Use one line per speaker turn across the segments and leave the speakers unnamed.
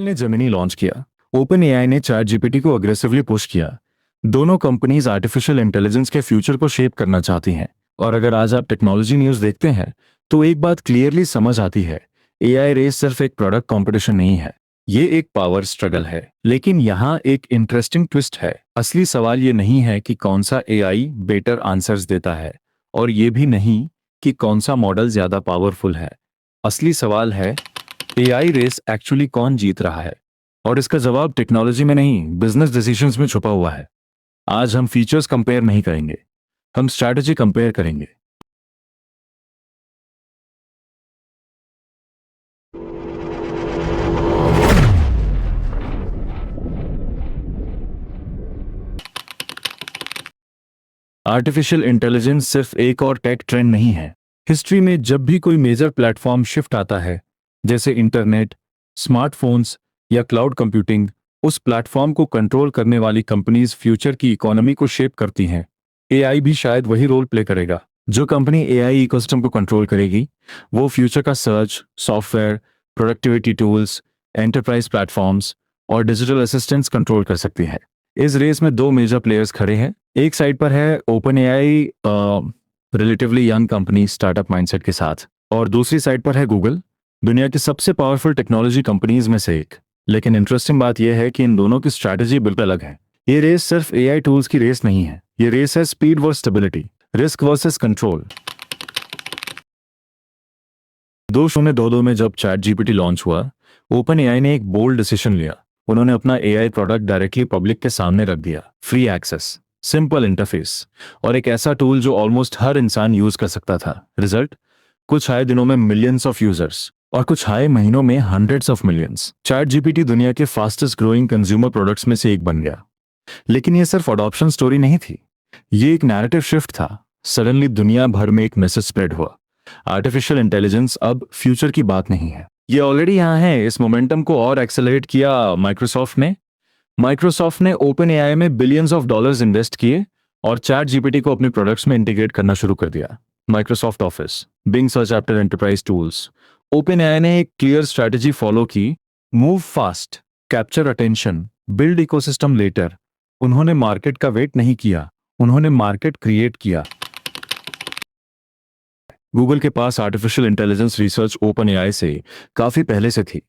ने Gemini launch किया, open AI ने चैट जीपीटी को अग्रेसिवली पुश किया। दोनों कंपनीज आर्टिफिशियल इंटेलिजेंस के फ्यूचर को शेप करना चाहती हैं। और अगर आज आप टेक्नोलॉजी न्यूज़ देखते हैं तो एक बात क्लियरली समझ आती है, एआई रेस सिर्फ एक प्रोडक्ट कंपटीशन नहीं है, ये एक पावर स्ट्रगल है। लेकिन यहाँ एक इंटरेस्टिंग ट्विस्ट है। असली सवाल ये नहीं है कि कौन सा एआई बेटर आंसर्स देता है, और ये भी नहीं कि कौन सा मॉडल ज्यादा पावरफुल है। असली सवाल है, एआई रेस एक्चुअली कौन जीत रहा है? और इसका जवाब टेक्नोलॉजी में नहीं, बिजनेस डिसीजंस में छुपा हुआ है। आज हम फीचर्स कंपेयर नहीं करेंगे, हम स्ट्रैटेजी कंपेयर करेंगे। आर्टिफिशियल इंटेलिजेंस सिर्फ एक और टेक ट्रेंड नहीं है। हिस्ट्री में जब भी कोई मेजर प्लेटफॉर्म शिफ्ट आता है, जैसे इंटरनेट, स्मार्टफोन्स या क्लाउड कंप्यूटिंग, उस प्लेटफॉर्म को कंट्रोल करने वाली कंपनीज फ्यूचर की इकोनॉमी को शेप करती हैं। एआई भी शायद वही रोल प्ले करेगा। जो कंपनी एआई इकोसिस्टम को कंट्रोल करेगी, वो फ्यूचर का search, software, productivity tools, enterprise platforms और डिजिटल असिस्टेंट्स कंट्रोल कर सकती है। इस रेस में दो मेजर प्लेयर्स खड़े हैं। एक साइड पर है open AI, relatively young company startup mindset के साथ, और दूसरी साइड पर है गूगल, दुनिया की सबसे पावरफुल टेक्नोलॉजी कंपनीज में से एक। लेकिन इंटरेस्टिंग बात यह है कि इन दोनों की स्ट्रैटेजी बिल्कुल अलग है। ये रेस सिर्फ एआई टूल्स की रेस नहीं है, ये रेस है speed versus stability, risk versus control. 2022 में जब चैट जीपीटी लॉन्च हुआ, ओपन एआई ने एक बोल्ड डिसीजन लिया। उन्होंने अपना एआई प्रोडक्ट डायरेक्टली पब्लिक के सामने रख दिया। फ्री एक्सेस, सिंपल इंटरफेस और एक ऐसा टूल जो ऑलमोस्ट हर इंसान यूज कर सकता था। रिजल्ट, कुछ आए दिनों में मिलियंस ऑफ यूजर्स और कुछ आए महीनों में hundreds of millions. Chat GPT दुनिया के फास्टेस्ट ग्रोइंग कंज्यूमर प्रोडक्ट्स में से एक बन गया। लेकिन ये सिर्फ अडॉप्शन स्टोरी नहीं थी, ये एक नैरेटिव शिफ्ट था। सडनली दुनिया भर में एक मैसेज स्प्रेड हुआ, आर्टिफिशियल इंटेलिजेंस अब फ्यूचर की बात नहीं है, ये ऑलरेडी यहाँ है। इस मोमेंटम को और एक्सेलरेट किया माइक्रोसॉफ्ट ने ओपन एआई में बिलियंस ऑफ डॉलर्स इन्वेस्ट किए और चैट जीपीटी को अपने प्रोडक्ट्स में इंटीग्रेट करना शुरू कर दिया। Microsoft office, Bing search after enterprise tools. OpenAI ने एक क्लियर स्ट्रैटेजी फॉलो की, move fast, capture attention, build ecosystem later. उन्होंने मार्केट का वेट नहीं किया, उन्होंने मार्केट क्रिएट किया। गूगल के पास artificial intelligence research OpenAI से काफी पहले से थी।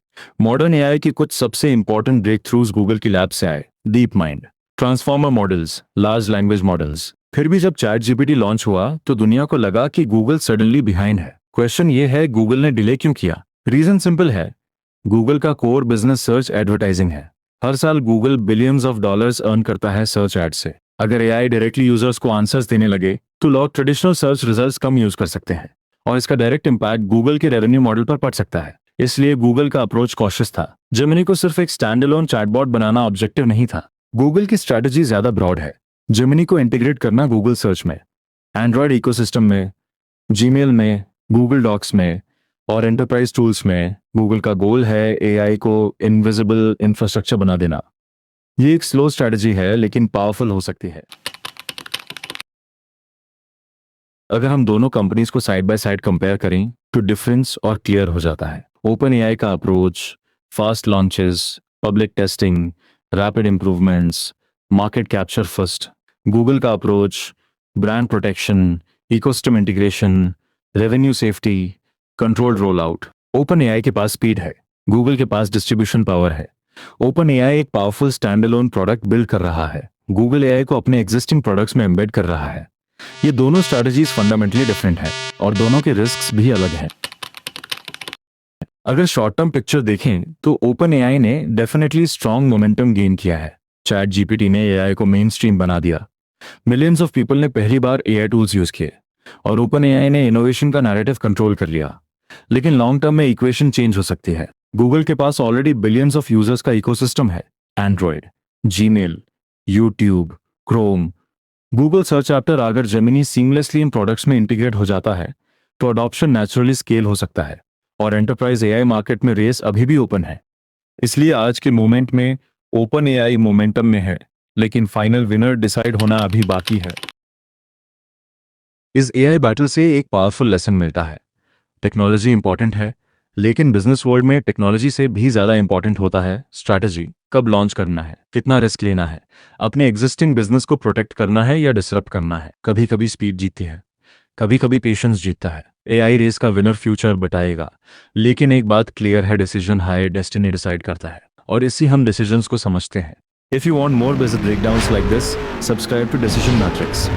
मॉडर्न एआई की कुछ सबसे इंपॉर्टेंट ब्रेक थ्रूज गूगल की लैब से आए। Deep mind, transformer models, large language models. फिर भी जब चैट जीपीटी लॉन्च हुआ तो दुनिया को लगा कि गूगल सडनली बिहाइंड है। क्वेश्चन ये है, गूगल ने डिले क्यों किया? रीजन सिंपल है, गूगल का कोर बिजनेस सर्च एडवर्टाइजिंग है। हर साल Google billions of dollars earn करता है सर्च एड से। अगर एआई डायरेक्टली यूजर्स को आंसर्स देने लगे तो लोग ट्रेडिशनल सर्च रिजल्ट्स कम यूज कर सकते हैं, और इसका डायरेक्ट इंपैक्ट गूगल के रेवेन्यू मॉडल पर पड़ सकता है। इसलिए गूगल का अप्रोच कॉशियस था। जेमिनी को सिर्फ एक स्टैंडअलोन चैटबॉट बनाना ऑब्जेक्टिव नहीं था। गूगल की स्ट्रैटेजी ज्यादा ब्रॉड है। जेमिनी को इंटीग्रेट करना गूगल सर्च में, एंड्रॉयड इकोसिस्टम में, जीमेल में, गूगल डॉक्स में और एंटरप्राइज टूल्स में। गूगल का गोल है एआई को इनविजिबल इंफ्रास्ट्रक्चर बना देना। ये एक स्लो स्ट्रैटेजी है लेकिन पावरफुल हो सकती है। अगर हम दोनों कंपनीज को साइड बाय साइड कंपेयर करें तो डिफरेंस और क्लियर हो जाता है। ओपन एआई का approach, fast launches, public testing, rapid improvements, market capture first. Google का approach, brand protection, ecosystem integration, revenue safety, controlled roll out. OpenAI के पास स्पीड है, गूगल के पास डिस्ट्रीब्यूशन पावर है। ओपन एआई एक powerful standalone product build कर रहा है, गूगल एआई को अपने एग्जिस्टिंग प्रोडक्ट्स में एम्बेड कर रहा है। ये दोनों स्ट्रैटेजीज फंडामेंटली डिफरेंट हैं और दोनों के रिस्क्स भी अलग हैं। अगर शॉर्ट टर्म पिक्चर देखें तो ओपन एआई ने डेफिनेटली स्ट्रॉन्ग मोमेंटम गेन किया है। चैट जीपीटी ने एआई को मेन स्ट्रीम बना दिया। मिलियंस ऑफ पीपल ने पहली बार एआई टूल्स यूज किए और ओपन एआई ने इनोवेशन का नैरेटिव कंट्रोल कर लिया। लेकिन लॉन्ग टर्म में इक्वेशन चेंज हो सकती है। गूगल के पास ऑलरेडी बिलियंस ऑफ यूजर्स का इकोसिस्टम है। Android, Gmail, YouTube, Chrome, Google search after. अगर जेमिनी सीमलेसली इन प्रोडक्ट्स में इंटीग्रेट हो जाता है तो अडॉप्शन नेचुरली स्केल हो सकता है, और एंटरप्राइज एआई मार्केट में रेस अभी भी ओपन है। इसलिए आज के मोमेंट में ओपन एआई मोमेंटम में है, लेकिन फाइनल विनर डिसाइड होना अभी बाकी है। इस एआई बैटल से एक पावरफुल लेसन मिलता है, टेक्नोलॉजी इंपॉर्टेंट है, लेकिन बिजनेस वर्ल्ड में टेक्नोलॉजी से भी ज़्यादा इंपॉर्टेंट होता है स्ट्रैटेजी। कब लॉन्च करना है, कितना रिस्क लेना है, अपने एग्जिस्टिंग बिजनेस को प्रोटेक्ट करना है या डिसरप्ट करना है। कभी कभी स्पीड जीतती है, कभी कभी पेशेंस जीतता है। एआई रेस का विनर फ्यूचर बताएगा, लेकिन एक बात क्लियर है, डिसीजन हायर डेस्टिनी डिसाइड करता है, और इसी हम डिसीजंस को समझते हैं। If you want more business breakdowns like this, subscribe to Decision matrix.